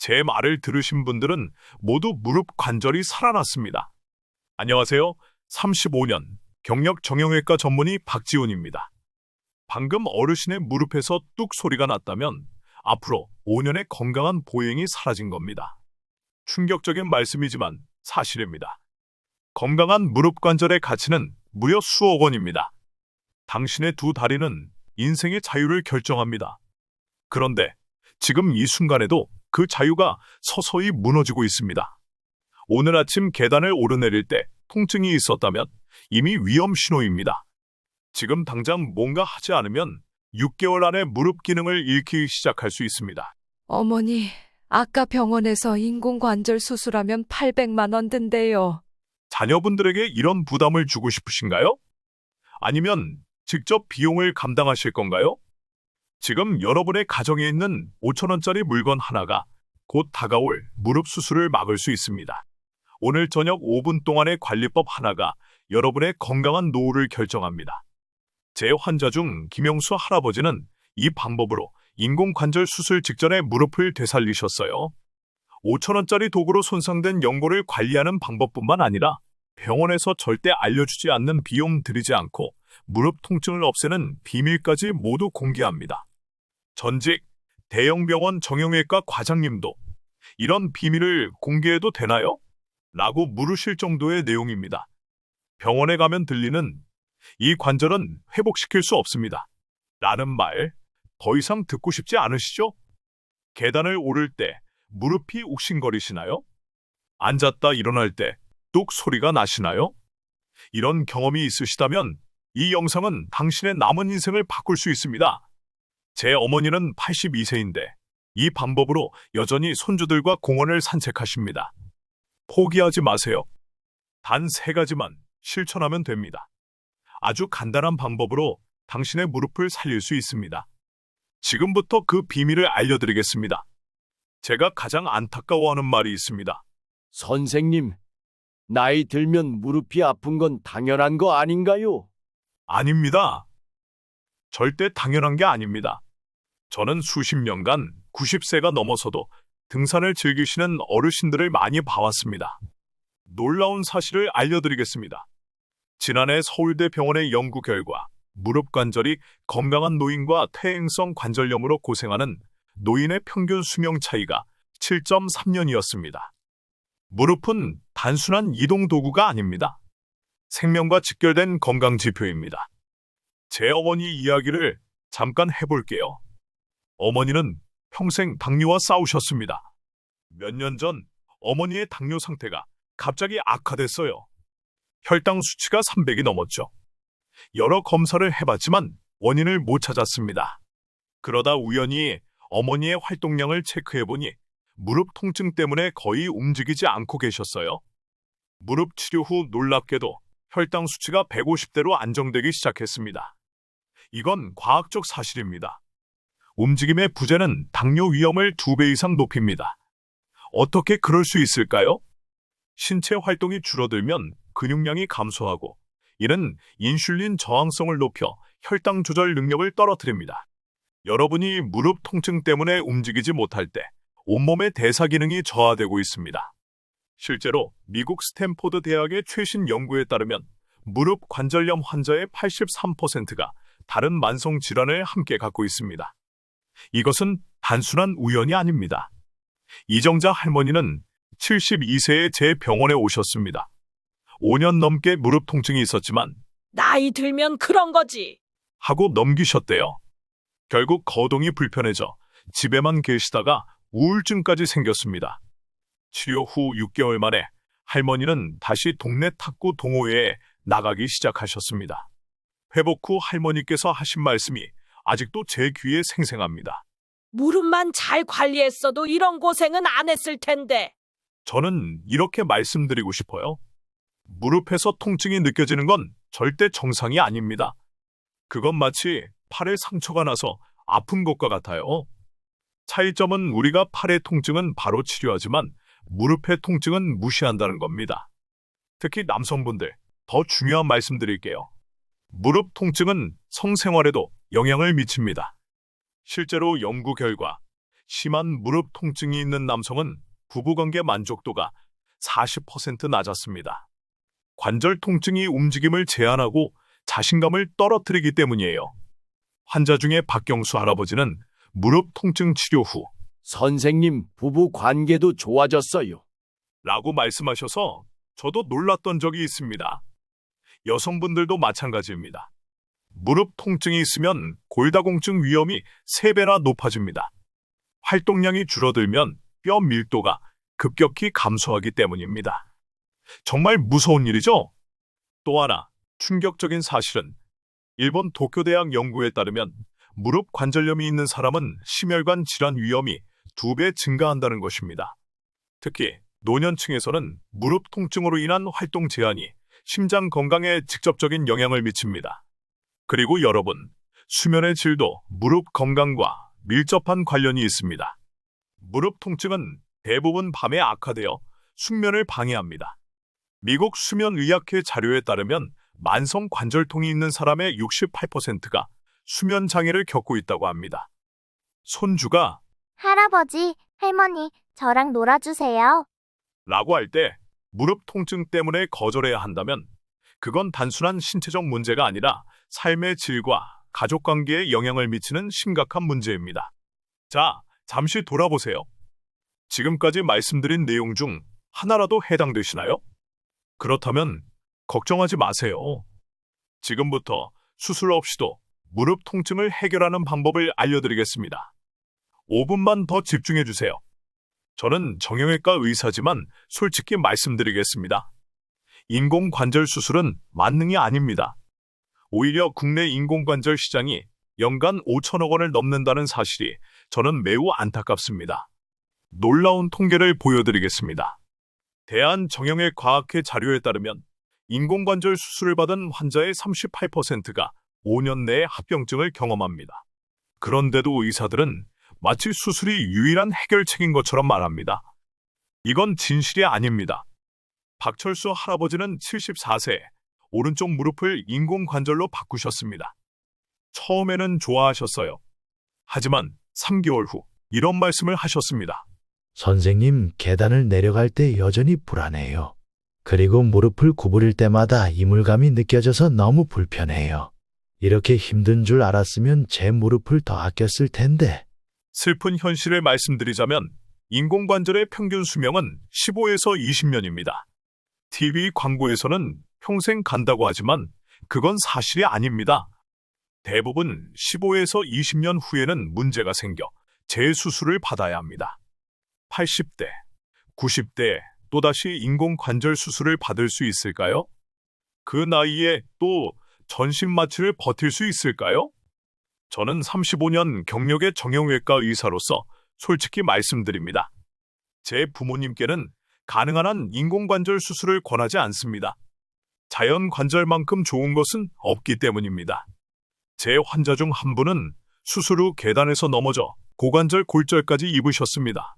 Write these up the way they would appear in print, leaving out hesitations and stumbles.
제 말을 들으신 분들은 모두 무릎 관절이 살아났습니다. 안녕하세요. 35년 경력 정형외과 전문의 박지훈입니다. 방금 어르신의 무릎에서 뚝 소리가 났다면 앞으로 5년의 건강한 보행이 사라진 겁니다. 충격적인 말씀이지만 사실입니다. 건강한 무릎 관절의 가치는 무려 수억 원입니다. 당신의 두 다리는 인생의 자유를 결정합니다. 그런데 지금 이 순간에도 그 자유가 서서히 무너지고 있습니다. 오늘 아침 계단을 오르내릴 때 통증이 있었다면 이미 위험 신호입니다. 지금 당장 뭔가 하지 않으면 6개월 안에 무릎 기능을 잃기 시작할 수 있습니다. 어머니, 아까 병원에서 인공관절 수술하면 800만 원 든대요. 자녀분들에게 이런 부담을 주고 싶으신가요? 아니면 직접 비용을 감당하실 건가요? 지금 여러분의 가정에 있는 5,000원짜리 물건 하나가 곧 다가올 무릎 수술을 막을 수 있습니다. 오늘 저녁 5분 동안의 관리법 하나가 여러분의 건강한 노후를 결정합니다. 제 환자 중 김영수 할아버지는 이 방법으로 인공관절 수술 직전에 무릎을 되살리셨어요. 5,000원짜리 도구로 손상된 연골을 관리하는 방법뿐만 아니라 병원에서 절대 알려주지 않는 비용 들이지 않고 무릎 통증을 없애는 비밀까지 모두 공개합니다. 전직 대형병원 정형외과 과장님도 이런 비밀을 공개해도 되나요? 라고 물으실 정도의 내용입니다. 병원에 가면 들리는 이 관절은 회복시킬 수 없습니다. 라는 말 더 이상 듣고 싶지 않으시죠? 계단을 오를 때 무릎이 욱신거리시나요? 앉았다 일어날 때 뚝 소리가 나시나요? 이런 경험이 있으시다면 이 영상은 당신의 남은 인생을 바꿀 수 있습니다. 제 어머니는 82세인데 이 방법으로 여전히 손주들과 공원을 산책하십니다. 포기하지 마세요. 단 3가지만 실천하면 됩니다. 아주 간단한 방법으로 당신의 무릎을 살릴 수 있습니다. 지금부터 그 비밀을 알려드리겠습니다. 제가 가장 안타까워하는 말이 있습니다. 선생님, 나이 들면 무릎이 아픈 건 당연한 거 아닌가요? 아닙니다. 절대 당연한 게 아닙니다. 저는 수십 년간 90세가 넘어서도 등산을 즐기시는 어르신들을 많이 봐왔습니다. 놀라운 사실을 알려드리겠습니다. 지난해 서울대 병원의 연구 결과 무릎 관절이 건강한 노인과 퇴행성 관절염으로 고생하는 노인의 평균 수명 차이가 7.3년이었습니다. 무릎은 단순한 이동 도구가 아닙니다. 생명과 직결된 건강 지표입니다. 제 어머니 이야기를 잠깐 해볼게요. 어머니는 평생 당뇨와 싸우셨습니다. 몇 년 전 어머니의 당뇨 상태가 갑자기 악화됐어요. 혈당 수치가 300이 넘었죠. 여러 검사를 해봤지만 원인을 못 찾았습니다. 그러다 우연히 어머니의 활동량을 체크해보니 무릎 통증 때문에 거의 움직이지 않고 계셨어요. 무릎 치료 후 놀랍게도 혈당 수치가 150대로 안정되기 시작했습니다. 이건 과학적 사실입니다. 움직임의 부재는 당뇨 위험을 2배 이상 높입니다. 어떻게 그럴 수 있을까요? 신체 활동이 줄어들면 근육량이 감소하고 이는 인슐린 저항성을 높여 혈당 조절 능력을 떨어뜨립니다. 여러분이 무릎 통증 때문에 움직이지 못할 때 온몸의 대사 기능이 저하되고 있습니다. 실제로 미국 스탠포드 대학의 최신 연구에 따르면 무릎 관절염 환자의 83%가 다른 만성 질환을 함께 갖고 있습니다. 이것은 단순한 우연이 아닙니다. 이정자 할머니는 72세에 제 병원에 오셨습니다. 5년 넘게 무릎 통증이 있었지만 나이 들면 그런 거지. 하고 넘기셨대요. 결국 거동이 불편해져 집에만 계시다가 우울증까지 생겼습니다. 치료 후 6개월 만에 할머니는 다시 동네 탁구 동호회에 나가기 시작하셨습니다. 회복 후 할머니께서 하신 말씀이 아직도 제 귀에 생생합니다. 무릎만 잘 관리했어도 이런 고생은 안 했을 텐데. 저는 이렇게 말씀드리고 싶어요. 무릎에서 통증이 느껴지는 건 절대 정상이 아닙니다. 그건 마치 팔에 상처가 나서 아픈 것과 같아요. 차이점은 우리가 팔의 통증은 바로 치료하지만 무릎의 통증은 무시한다는 겁니다. 특히 남성분들, 더 중요한 말씀 드릴게요. 무릎 통증은 성생활에도 영향을 미칩니다. 실제로 연구 결과 심한 무릎 통증이 있는 남성은 부부관계 만족도가 40% 낮았습니다. 관절 통증이 움직임을 제한하고 자신감을 떨어뜨리기 때문이에요. 환자 중에 박경수 할아버지는 무릎 통증 치료 후 선생님, 부부 관계도 좋아졌어요. 라고 말씀하셔서 저도 놀랐던 적이 있습니다. 여성분들도 마찬가지입니다. 무릎 통증이 있으면 골다공증 위험이 3배나 높아집니다. 활동량이 줄어들면 뼈 밀도가 급격히 감소하기 때문입니다. 정말 무서운 일이죠? 또 하나 충격적인 사실은 일본 도쿄대학 연구에 따르면 무릎 관절염이 있는 사람은 심혈관 질환 위험이 2배 증가한다는 것입니다. 특히 노년층에서는 무릎 통증으로 인한 활동 제한이 심장 건강에 직접적인 영향을 미칩니다. 그리고 여러분, 수면의 질도 무릎 건강과 밀접한 관련이 있습니다. 무릎 통증은 대부분 밤에 악화되어 숙면을 방해합니다. 미국 수면의학회 자료에 따르면 만성 관절통이 있는 사람의 68%가 수면 장애를 겪고 있다고 합니다. 손주가 할아버지, 할머니, 저랑 놀아주세요. 라고 할 때 무릎 통증 때문에 거절해야 한다면 그건 단순한 신체적 문제가 아니라 삶의 질과 가족관계에 영향을 미치는 심각한 문제입니다. 자, 잠시 돌아보세요. 지금까지 말씀드린 내용 중 하나라도 해당되시나요? 그렇다면 걱정하지 마세요. 지금부터 수술 없이도 무릎 통증을 해결하는 방법을 알려드리겠습니다. 5분만 더 집중해 주세요. 저는 정형외과 의사지만 솔직히 말씀드리겠습니다. 인공관절 수술은 만능이 아닙니다. 오히려 국내 인공관절 시장이 연간 5천억 원을 넘는다는 사실이 저는 매우 안타깝습니다. 놀라운 통계를 보여드리겠습니다. 대한정형외과학회 자료에 따르면 인공관절 수술을 받은 환자의 38%가 5년 내에 합병증을 경험합니다. 그런데도 의사들은 마치 수술이 유일한 해결책인 것처럼 말합니다. 이건 진실이 아닙니다. 박철수 할아버지는 74세에 오른쪽 무릎을 인공관절로 바꾸셨습니다. 처음에는 좋아하셨어요. 하지만 3개월 후 이런 말씀을 하셨습니다. 선생님, 계단을 내려갈 때 여전히 불안해요. 그리고 무릎을 구부릴 때마다 이물감이 느껴져서 너무 불편해요. 이렇게 힘든 줄 알았으면 제 무릎을 더 아꼈을 텐데. 슬픈 현실을 말씀드리자면 인공관절의 평균 수명은 15에서 20년입니다. TV 광고에서는 평생 간다고 하지만 그건 사실이 아닙니다. 대부분 15에서 20년 후에는 문제가 생겨 재수술을 받아야 합니다. 80대, 90대에 또다시 인공관절 수술을 받을 수 있을까요? 그 나이에 또 전신마취를 버틸 수 있을까요? 저는 35년 경력의 정형외과 의사로서 솔직히 말씀드립니다. 제 부모님께는 가능한 한 인공관절 수술을 권하지 않습니다. 자연관절만큼 좋은 것은 없기 때문입니다. 제 환자 중 한 분은 수술 후 계단에서 넘어져 고관절 골절까지 입으셨습니다.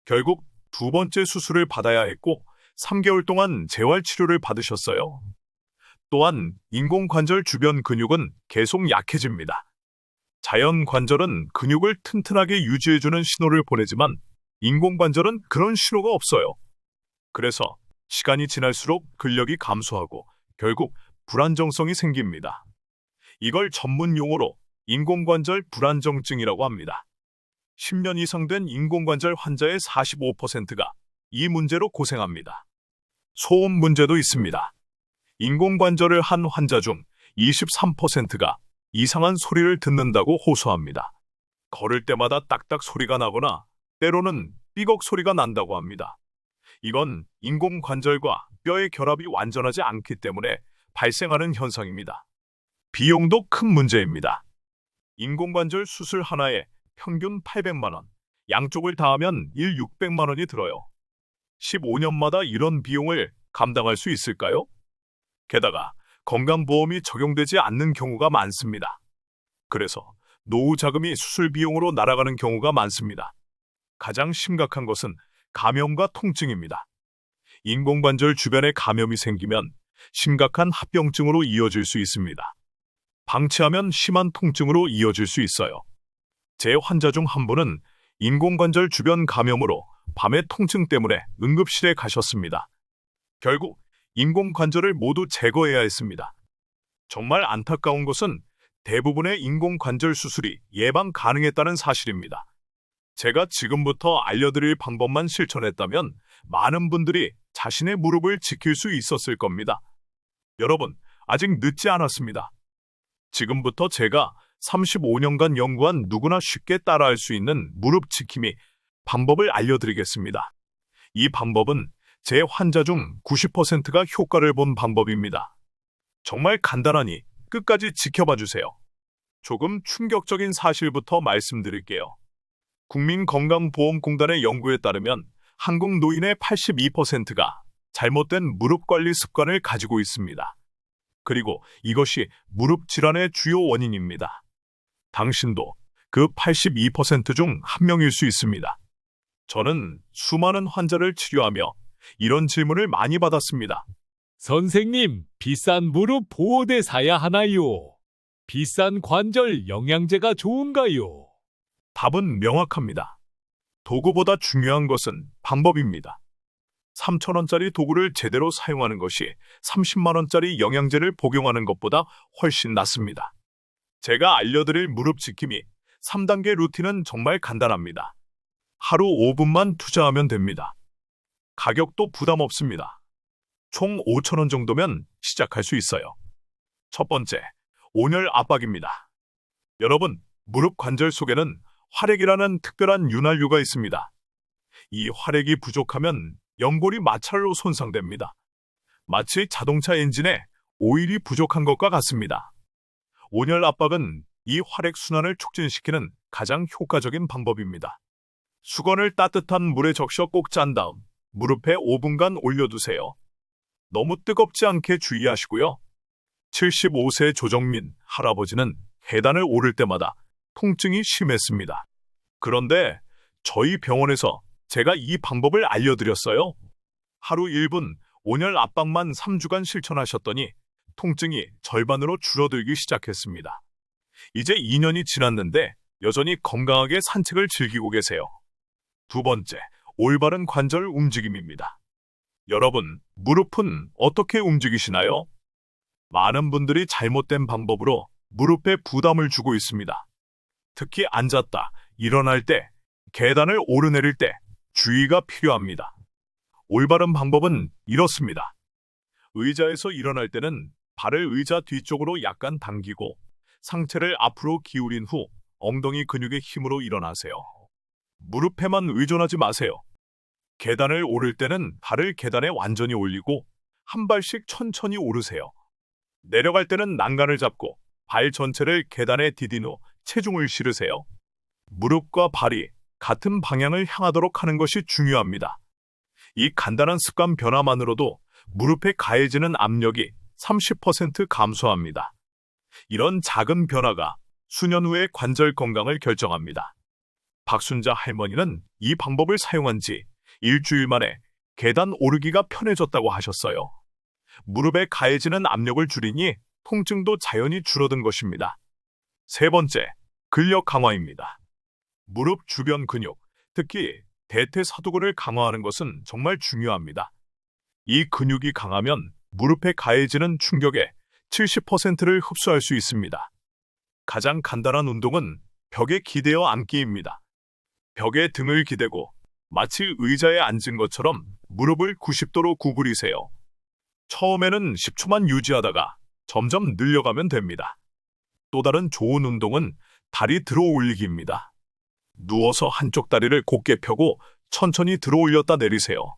결국 2번째 수술을 받아야 했고 3개월 동안 재활치료를 받으셨어요. 또한 인공관절 주변 근육은 계속 약해집니다. 자연관절은 근육을 튼튼하게 유지해주는 신호를 보내지만 인공관절은 그런 신호가 없어요. 그래서 시간이 지날수록 근력이 감소하고 결국 불안정성이 생깁니다. 이걸 전문 용어로 인공관절 불안정증이라고 합니다. 10년 이상 된 인공관절 환자의 45%가 이 문제로 고생합니다. 소음 문제도 있습니다. 인공관절을 한 환자 중 23%가 이상한 소리를 듣는다고 호소합니다. 걸을 때마다 딱딱 소리가 나거나 때로는 삐걱 소리가 난다고 합니다. 이건 인공관절과 뼈의 결합이 완전하지 않기 때문에 발생하는 현상입니다. 비용도 큰 문제입니다. 인공관절 수술 하나에 평균 800만 원, 양쪽을 다 하면 600만 원이 들어요. 15년마다 이런 비용을 감당할 수 있을까요? 게다가 건강보험이 적용되지 않는 경우가 많습니다. 그래서 노후 자금이 수술 비용으로 날아가는 경우가 많습니다. 가장 심각한 것은 감염과 통증입니다. 인공관절 주변에 감염이 생기면 심각한 합병증으로 이어질 수 있습니다. 방치하면 심한 통증으로 이어질 수 있어요. 제 환자 중 한 분은 인공관절 주변 감염으로 밤의 통증 때문에 응급실에 가셨습니다. 결국 인공관절을 모두 제거해야 했습니다. 정말 안타까운 것은 대부분의 인공관절 수술이 예방 가능했다는 사실입니다. 제가 지금부터 알려드릴 방법만 실천했다면 많은 분들이 자신의 무릎을 지킬 수 있었을 겁니다. 여러분, 아직 늦지 않았습니다. 지금부터 제가 35년간 연구한 누구나 쉽게 따라할 수 있는 무릎 지킴이 방법을 알려드리겠습니다. 이 방법은 제 환자 중 90%가 효과를 본 방법입니다. 정말 간단하니 끝까지 지켜봐 주세요. 조금 충격적인 사실부터 말씀드릴게요. 국민건강보험공단의 연구에 따르면 한국 노인의 82%가 잘못된 무릎 관리 습관을 가지고 있습니다. 그리고 이것이 무릎 질환의 주요 원인입니다. 당신도 그 82% 중 한 명일 수 있습니다. 저는 수많은 환자를 치료하며 이런 질문을 많이 받았습니다. 선생님, 비싼 무릎 보호대 사야 하나요? 비싼 관절 영양제가 좋은가요? 답은 명확합니다. 도구보다 중요한 것은 방법입니다. 3,000원짜리 도구를 제대로 사용하는 것이 30만 원짜리 영양제를 복용하는 것보다 훨씬 낫습니다. 제가 알려드릴 무릎 지킴이 3단계 루틴은 정말 간단합니다. 하루 5분만 투자하면 됩니다. 가격도 부담 없습니다. 총 5,000원 정도면 시작할 수 있어요. 첫 번째, 온열 압박입니다. 여러분, 무릎 관절 속에는 활액이라는 특별한 윤활유가 있습니다. 이 활액이 부족하면 연골이 마찰로 손상됩니다. 마치 자동차 엔진에 오일이 부족한 것과 같습니다. 온열 압박은 이 활액 순환을 촉진시키는 가장 효과적인 방법입니다. 수건을 따뜻한 물에 적셔 꼭 짠 다음 무릎에 5분간 올려두세요. 너무 뜨겁지 않게 주의하시고요. 75세 조정민 할아버지는 계단을 오를 때마다 통증이 심했습니다. 그런데 저희 병원에서 제가 이 방법을 알려드렸어요. 하루 1분 온열 압박만 3주간 실천하셨더니 통증이 절반으로 줄어들기 시작했습니다. 이제 2년이 지났는데 여전히 건강하게 산책을 즐기고 계세요. 두 번째, 올바른 관절 움직임입니다. 여러분, 무릎은 어떻게 움직이시나요? 많은 분들이 잘못된 방법으로 무릎에 부담을 주고 있습니다. 특히 앉았다, 일어날 때, 계단을 오르내릴 때 주의가 필요합니다. 올바른 방법은 이렇습니다. 의자에서 일어날 때는 발을 의자 뒤쪽으로 약간 당기고 상체를 앞으로 기울인 후 엉덩이 근육의 힘으로 일어나세요. 무릎에만 의존하지 마세요. 계단을 오를 때는 발을 계단에 완전히 올리고 한 발씩 천천히 오르세요. 내려갈 때는 난간을 잡고 발 전체를 계단에 디딘 후 체중을 실으세요. 무릎과 발이 같은 방향을 향하도록 하는 것이 중요합니다. 이 간단한 습관 변화만으로도 무릎에 가해지는 압력이 30% 감소합니다. 이런 작은 변화가 수년 후의 관절 건강을 결정합니다. 박순자 할머니는 이 방법을 사용한 지 일주일 만에 계단 오르기가 편해졌다고 하셨어요. 무릎에 가해지는 압력을 줄이니 통증도 자연히 줄어든 것입니다. 세 번째, 근력 강화입니다. 무릎 주변 근육, 특히 대퇴사두근을 강화하는 것은 정말 중요합니다. 이 근육이 강하면 무릎에 가해지는 충격의 70%를 흡수할 수 있습니다. 가장 간단한 운동은 벽에 기대어 앉기입니다. 벽에 등을 기대고 마치 의자에 앉은 것처럼 무릎을 90도로 구부리세요. 처음에는 10초만 유지하다가 점점 늘려가면 됩니다. 또 다른 좋은 운동은 다리 들어 올리기입니다. 누워서 한쪽 다리를 곧게 펴고 천천히 들어 올렸다 내리세요.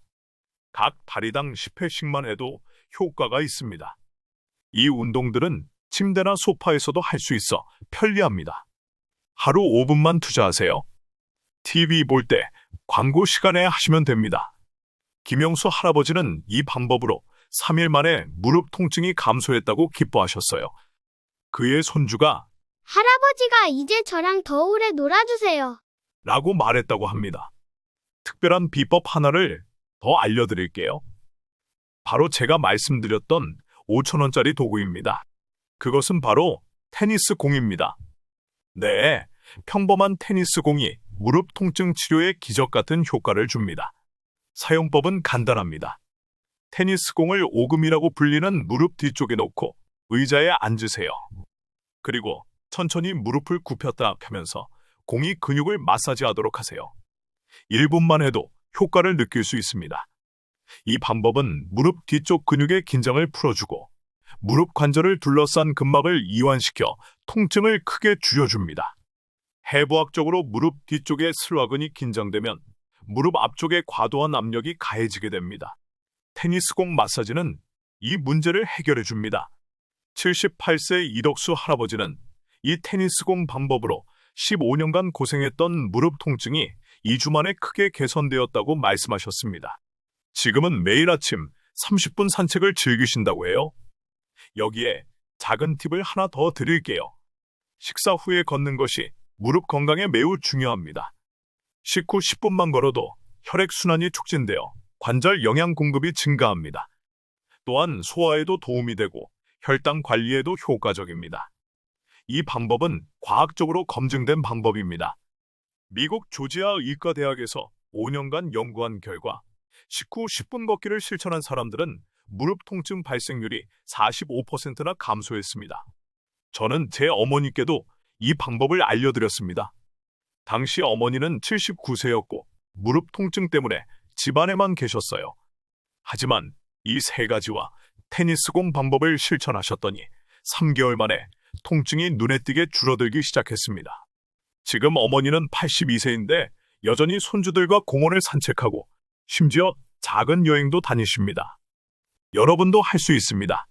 각 다리당 10회씩만 해도 효과가 있습니다. 이 운동들은 침대나 소파에서도 할 수 있어 편리합니다. 하루 5분만 투자하세요. TV 볼 때 광고 시간에 하시면 됩니다. 김영수 할아버지는 이 방법으로 3일 만에 무릎 통증이 감소했다고 기뻐하셨어요. 그의 손주가 할아버지가 이제 저랑 더 오래 놀아주세요. 라고 말했다고 합니다. 특별한 비법 하나를 더 알려드릴게요. 바로 제가 말씀드렸던 5,000원짜리 도구입니다. 그것은 바로 테니스 공입니다. 네, 평범한 테니스 공이 무릎 통증 치료에 기적 같은 효과를 줍니다. 사용법은 간단합니다. 테니스공을 오금이라고 불리는 무릎 뒤쪽에 놓고 의자에 앉으세요. 그리고 천천히 무릎을 굽혔다 펴면서 공이 근육을 마사지하도록 하세요. 1분만 해도 효과를 느낄 수 있습니다. 이 방법은 무릎 뒤쪽 근육의 긴장을 풀어주고 무릎 관절을 둘러싼 근막을 이완시켜 통증을 크게 줄여줍니다. 해부학적으로 무릎 뒤쪽의 슬화근이 긴장되면 무릎 앞쪽에 과도한 압력이 가해지게 됩니다. 테니스공 마사지는 이 문제를 해결해 줍니다. 78세 이덕수 할아버지는 이 테니스공 방법으로 15년간 고생했던 무릎 통증이 2주 만에 크게 개선되었다고 말씀하셨습니다. 지금은 매일 아침 30분 산책을 즐기신다고 해요. 여기에 작은 팁을 하나 더 드릴게요. 식사 후에 걷는 것이 무릎 건강에 매우 중요합니다. 식후 10분만 걸어도 혈액순환이 촉진되어 관절 영양 공급이 증가합니다. 또한 소화에도 도움이 되고 혈당 관리에도 효과적입니다. 이 방법은 과학적으로 검증된 방법입니다. 미국 조지아 의과대학에서 5년간 연구한 결과 식후 10분 걷기를 실천한 사람들은 무릎 통증 발생률이 45%나 감소했습니다. 저는 제 어머니께도 이 방법을 알려드렸습니다. 당시 어머니는 79세였고 무릎 통증 때문에 집안에만 계셨어요. 하지만 이 세 가지와 테니스공 방법을 실천하셨더니 3개월 만에 통증이 눈에 띄게 줄어들기 시작했습니다. 지금 어머니는 82세인데 여전히 손주들과 공원을 산책하고 심지어 작은 여행도 다니십니다. 여러분도 할 수 있습니다.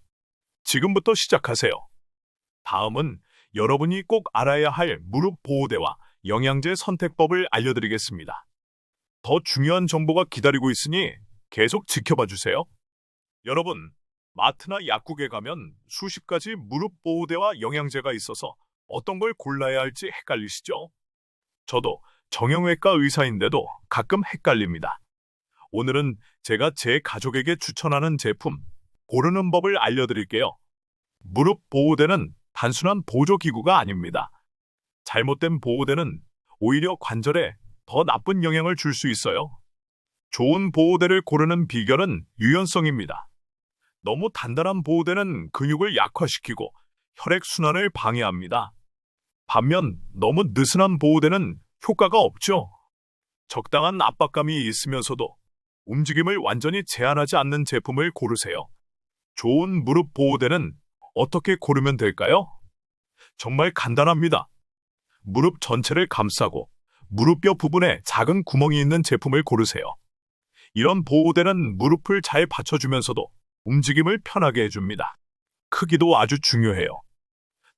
지금부터 시작하세요. 다음은 여러분이 꼭 알아야 할 무릎 보호대와 영양제 선택법을 알려드리겠습니다. 더 중요한 정보가 기다리고 있으니 계속 지켜봐 주세요. 여러분, 마트나 약국에 가면 수십 가지 무릎 보호대와 영양제가 있어서 어떤 걸 골라야 할지 헷갈리시죠? 저도 정형외과 의사인데도 가끔 헷갈립니다. 오늘은 제가 제 가족에게 추천하는 제품, 고르는 법을 알려드릴게요. 무릎 보호대는 단순한 보조기구가 아닙니다. 잘못된 보호대는 오히려 관절에 더 나쁜 영향을 줄 수 있어요. 좋은 보호대를 고르는 비결은 유연성입니다. 너무 단단한 보호대는 근육을 약화시키고 혈액순환을 방해합니다. 반면 너무 느슨한 보호대는 효과가 없죠. 적당한 압박감이 있으면서도 움직임을 완전히 제한하지 않는 제품을 고르세요. 좋은 무릎 보호대는 어떻게 고르면 될까요? 정말 간단합니다. 무릎 전체를 감싸고 무릎뼈 부분에 작은 구멍이 있는 제품을 고르세요. 이런 보호대는 무릎을 잘 받쳐주면서도 움직임을 편하게 해줍니다. 크기도 아주 중요해요.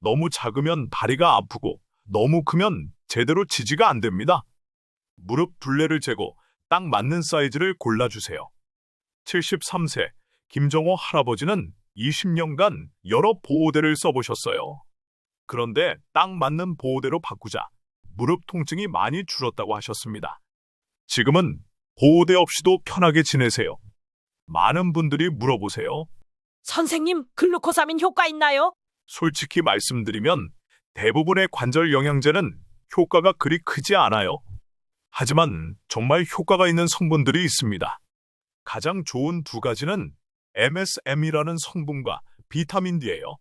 너무 작으면 다리가 아프고 너무 크면 제대로 지지가 안 됩니다. 무릎 둘레를 재고 딱 맞는 사이즈를 골라주세요. 73세 김정호 할아버지는 20년간 여러 보호대를 써보셨어요. 그런데 딱 맞는 보호대로 바꾸자 무릎 통증이 많이 줄었다고 하셨습니다. 지금은 보호대 없이도 편하게 지내세요. 많은 분들이 물어보세요. 선생님, 글루코사민 효과 있나요? 솔직히 말씀드리면 대부분의 관절 영양제는 효과가 그리 크지 않아요. 하지만 정말 효과가 있는 성분들이 있습니다. 가장 좋은 두 가지는 MSM이라는 성분과 비타민 D예요.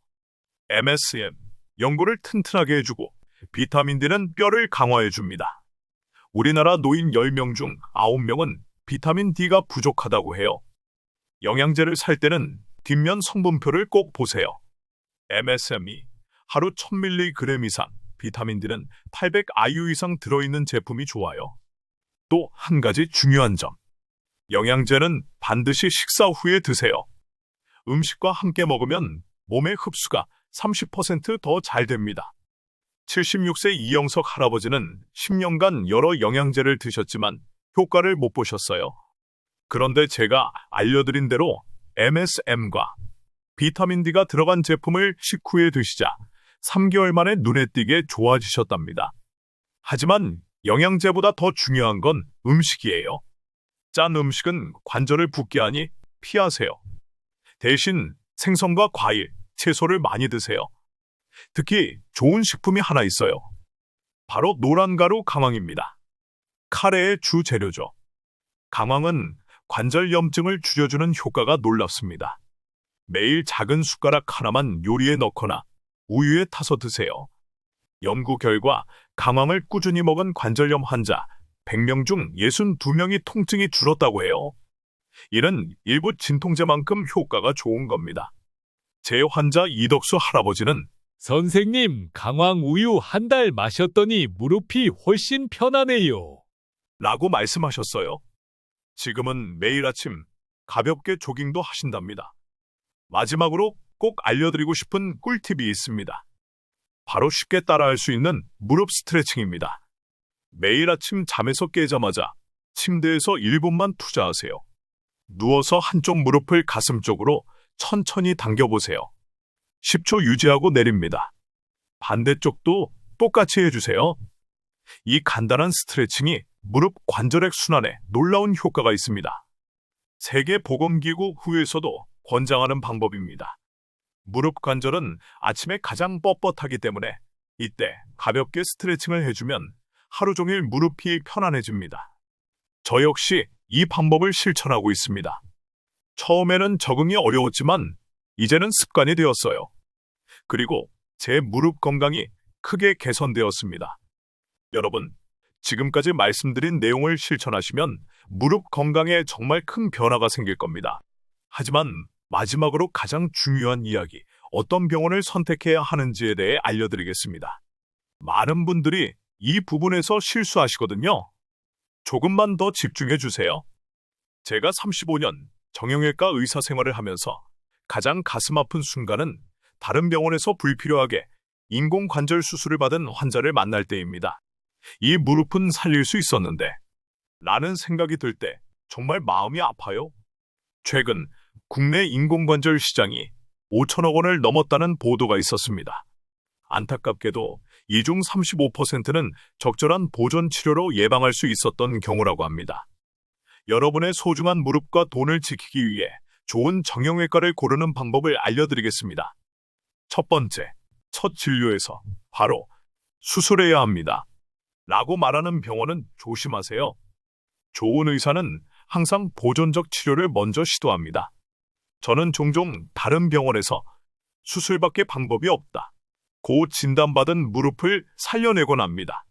MSM, 연골을 튼튼하게 해주고 비타민 D는 뼈를 강화해줍니다. 우리나라 노인 10명 중 9명은 비타민 D가 부족하다고 해요. 영양제를 살 때는 뒷면 성분표를 꼭 보세요. MSM이 하루 1000mg 이상, 비타민 D는 800 IU 이상 들어있는 제품이 좋아요. 또 한 가지 중요한 점. 영양제는 반드시 식사 후에 드세요. 음식과 함께 먹으면 몸의 흡수가 30% 더 잘 됩니다. 76세 이영석 할아버지는 10년간 여러 영양제를 드셨지만 효과를 못 보셨어요. 그런데 제가 알려드린 대로 MSM과 비타민 D가 들어간 제품을 식후에 드시자 3개월 만에 눈에 띄게 좋아지셨답니다. 하지만 영양제보다 더 중요한 건 음식이에요. 짠 음식은 관절을 붓게 하니 피하세요. 대신 생선과 과일, 채소를 많이 드세요. 특히 좋은 식품이 하나 있어요. 바로 노란 가루 강황입니다. 카레의 주 재료죠. 강황은 관절염증을 줄여주는 효과가 놀랍습니다. 매일 작은 숟가락 하나만 요리에 넣거나 우유에 타서 드세요. 연구 결과 강황을 꾸준히 먹은 관절염 환자 100명 중 62명이 통증이 줄었다고 해요. 이는 일부 진통제만큼 효과가 좋은 겁니다. 제 환자 이덕수 할아버지는 선생님, 강황 우유 한 달 마셨더니 무릎이 훨씬 편하네요. 라고 말씀하셨어요. 지금은 매일 아침 가볍게 조깅도 하신답니다. 마지막으로 꼭 알려드리고 싶은 꿀팁이 있습니다. 바로 쉽게 따라할 수 있는 무릎 스트레칭입니다. 매일 아침 잠에서 깨자마자 침대에서 1분만 투자하세요. 누워서 한쪽 무릎을 가슴 쪽으로 천천히 당겨보세요. 10초 유지하고 내립니다. 반대쪽도 똑같이 해주세요. 이 간단한 스트레칭이 무릎 관절액 순환에 놀라운 효과가 있습니다. 세계보건기구 후에서도 권장하는 방법입니다. 무릎 관절은 아침에 가장 뻣뻣하기 때문에 이때 가볍게 스트레칭을 해주면 하루 종일 무릎이 편안해집니다. 저 역시 이 방법을 실천하고 있습니다. 처음에는 적응이 어려웠지만 이제는 습관이 되었어요. 그리고 제 무릎 건강이 크게 개선되었습니다. 여러분, 지금까지 말씀드린 내용을 실천하시면 무릎 건강에 정말 큰 변화가 생길 겁니다. 하지만 마지막으로 가장 중요한 이야기, 어떤 병원을 선택해야 하는지에 대해 알려드리겠습니다. 많은 분들이 이 부분에서 실수하시거든요. 조금만 더 집중해 주세요. 제가 35년 정형외과 의사 생활을 하면서 가장 가슴 아픈 순간은 다른 병원에서 불필요하게 인공관절 수술을 받은 환자를 만날 때입니다. 이 무릎은 살릴 수 있었는데 라는 생각이 들 때 정말 마음이 아파요. 최근 국내 인공관절 시장이 5천억 원을 넘었다는 보도가 있었습니다. 안타깝게도 이 중 35%는 적절한 보존 치료로 예방할 수 있었던 경우라고 합니다. 여러분의 소중한 무릎과 돈을 지키기 위해 좋은 정형외과를 고르는 방법을 알려드리겠습니다. 첫 번째, 첫 진료에서 바로 수술해야 합니다. 라고 말하는 병원은 조심하세요. 좋은 의사는 항상 보존적 치료를 먼저 시도합니다. 저는 종종 다른 병원에서 수술밖에 방법이 없다 고 진단받은 무릎을 살려내곤 합니다.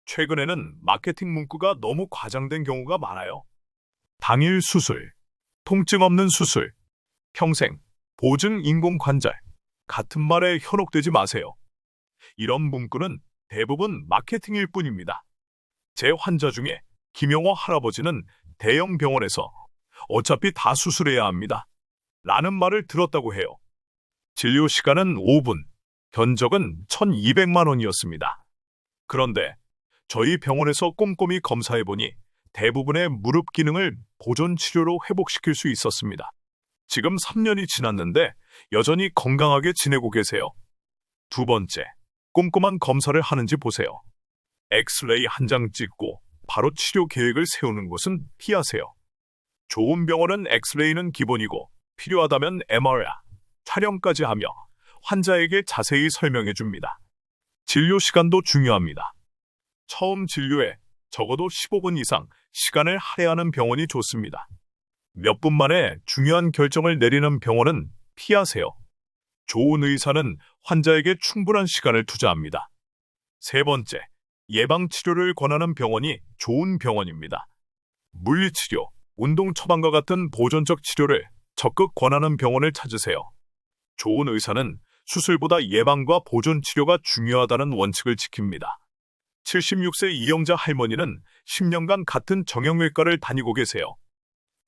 최근에는 마케팅 문구가 너무 과장된 경우가 많아요. 당일 수술, 통증 없는 수술, 평생, 보증 인공관절 같은 말에 현혹되지 마세요. 이런 문구는 대부분 마케팅일 뿐입니다. 제 환자 중에 김영호 할아버지는 대형 병원에서 어차피 다 수술해야 합니다. 라는 말을 들었다고 해요. 진료 시간은 5분, 견적은 1,200만 원이었습니다. 그런데 저희 병원에서 꼼꼼히 검사해보니 대부분의 무릎 기능을 보존 치료로 회복시킬 수 있었습니다. 지금 3년이 지났는데 여전히 건강하게 지내고 계세요. 두 번째, 꼼꼼한 검사를 하는지 보세요. 엑스레이 한 장 찍고 바로 치료 계획을 세우는 것은 피하세요. 좋은 병원은 엑스레이는 기본이고 필요하다면 MRI, 촬영까지 하며 환자에게 자세히 설명해 줍니다. 진료 시간도 중요합니다. 처음 진료에 적어도 15분 이상 시간을 할애하는 병원이 좋습니다. 몇 분 만에 중요한 결정을 내리는 병원은 피하세요. 좋은 의사는 환자에게 충분한 시간을 투자합니다. 세 번째, 예방치료를 권하는 병원이 좋은 병원입니다. 물리치료, 운동 처방과 같은 보존적 치료를 적극 권하는 병원을 찾으세요. 좋은 의사는 수술보다 예방과 보존 치료가 중요하다는 원칙을 지킵니다. 76세 이영자 할머니는 10년간 같은 정형외과를 다니고 계세요.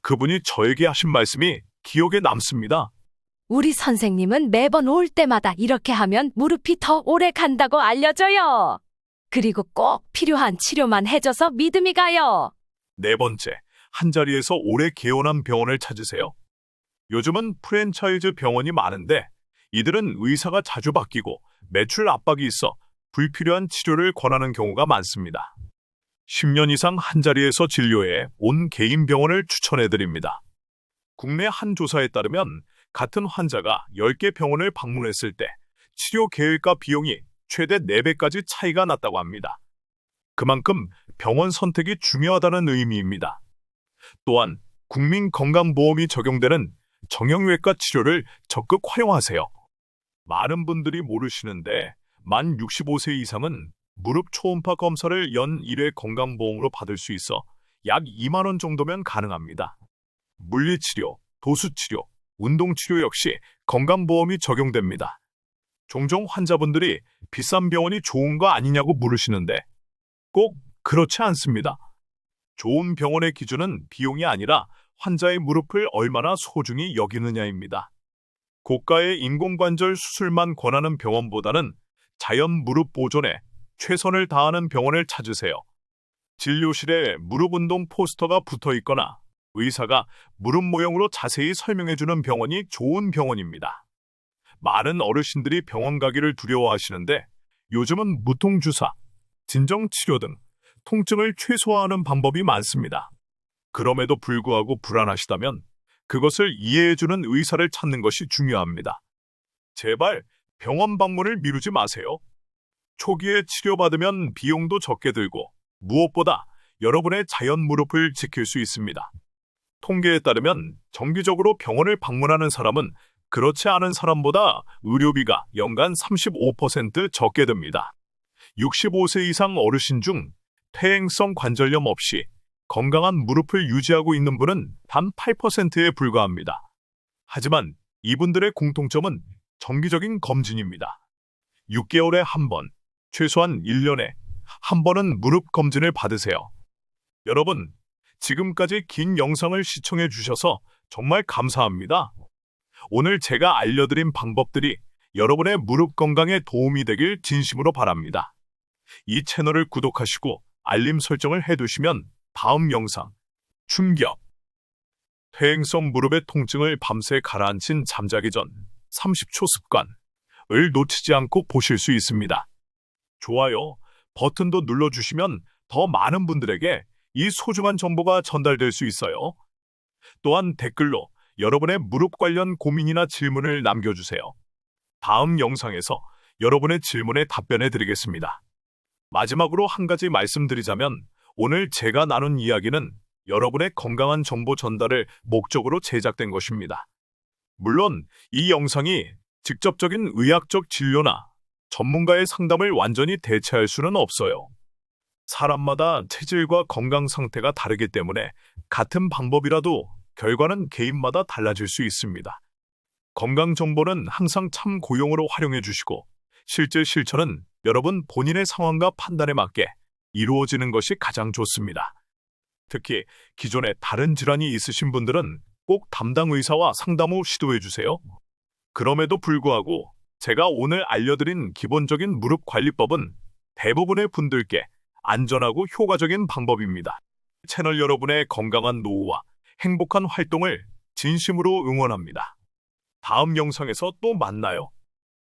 그분이 저에게 하신 말씀이 기억에 남습니다. 우리 선생님은 매번 올 때마다 이렇게 하면 무릎이 더 오래 간다고 알려줘요. 그리고 꼭 필요한 치료만 해줘서 믿음이 가요. 네 번째, 한자리에서 오래 개원한 병원을 찾으세요. 요즘은 프랜차이즈 병원이 많은데 이들은 의사가 자주 바뀌고 매출 압박이 있어 불필요한 치료를 권하는 경우가 많습니다. 10년 이상 한자리에서 진료해 온 개인 병원을 추천해드립니다. 국내 한 조사에 따르면 같은 환자가 10개 병원을 방문했을 때 치료 계획과 비용이 최대 4배까지 차이가 났다고 합니다. 그만큼 병원 선택이 중요하다는 의미입니다. 또한 국민건강보험이 적용되는 정형외과 치료를 적극 활용하세요. 많은 분들이 모르시는데 만 65세 이상은 무릎 초음파 검사를 연 1회 건강보험으로 받을 수 있어 약 2만 원 정도면 가능합니다. 물리치료, 도수치료, 운동치료 역시 건강보험이 적용됩니다. 종종 환자분들이 비싼 병원이 좋은 거 아니냐고 물으시는데 꼭 그렇지 않습니다. 좋은 병원의 기준은 비용이 아니라 환자의 무릎을 얼마나 소중히 여기느냐입니다. 고가의 인공관절 수술만 권하는 병원보다는 자연 무릎 보존에 최선을 다하는 병원을 찾으세요. 진료실에 무릎 운동 포스터가 붙어 있거나 의사가 무릎 모형으로 자세히 설명해주는 병원이 좋은 병원입니다. 많은 어르신들이 병원 가기를 두려워하시는데 요즘은 무통주사, 진정치료 등 통증을 최소화하는 방법이 많습니다. 그럼에도 불구하고 불안하시다면 그것을 이해해주는 의사를 찾는 것이 중요합니다. 제발 병원 방문을 미루지 마세요. 초기에 치료받으면 비용도 적게 들고 무엇보다 여러분의 자연 무릎을 지킬 수 있습니다. 통계에 따르면 정기적으로 병원을 방문하는 사람은 그렇지 않은 사람보다 의료비가 연간 35% 적게 듭니다. 65세 이상 어르신 중 퇴행성 관절염 없이 건강한 무릎을 유지하고 있는 분은 단 8%에 불과합니다. 하지만 이분들의 공통점은 정기적인 검진입니다. 6개월에 한 번, 최소한 1년에 한 번은 무릎 검진을 받으세요. 여러분, 지금까지 긴 영상을 시청해 주셔서 정말 감사합니다. 오늘 제가 알려드린 방법들이 여러분의 무릎 건강에 도움이 되길 진심으로 바랍니다. 이 채널을 구독하시고 알림 설정을 해두시면 다음 영상, 충격! 퇴행성 무릎의 통증을 밤새 가라앉힌 잠자기 전 30초 습관을 놓치지 않고 보실 수 있습니다. 좋아요 버튼도 눌러주시면 더 많은 분들에게 이 소중한 정보가 전달될 수 있어요. 또한 댓글로 여러분의 무릎 관련 고민이나 질문을 남겨주세요. 다음 영상에서 여러분의 질문에 답변해 드리겠습니다. 마지막으로 한 가지 말씀드리자면 오늘 제가 나눈 이야기는 여러분의 건강한 정보 전달을 목적으로 제작된 것입니다. 물론 이 영상이 직접적인 의학적 진료나 전문가의 상담을 완전히 대체할 수는 없어요. 사람마다 체질과 건강 상태가 다르기 때문에 같은 방법이라도 결과는 개인마다 달라질 수 있습니다. 건강 정보는 항상 참고용으로 활용해 주시고 실제 실천은 여러분 본인의 상황과 판단에 맞게 이루어지는 것이 가장 좋습니다. 특히 기존에 다른 질환이 있으신 분들은 꼭 담당 의사와 상담 후 시도해 주세요. 그럼에도 불구하고 제가 오늘 알려드린 기본적인 무릎 관리법은 대부분의 분들께 안전하고 효과적인 방법입니다. 채널 여러분의 건강한 노후와 행복한 활동을 진심으로 응원합니다. 다음 영상에서 또 만나요.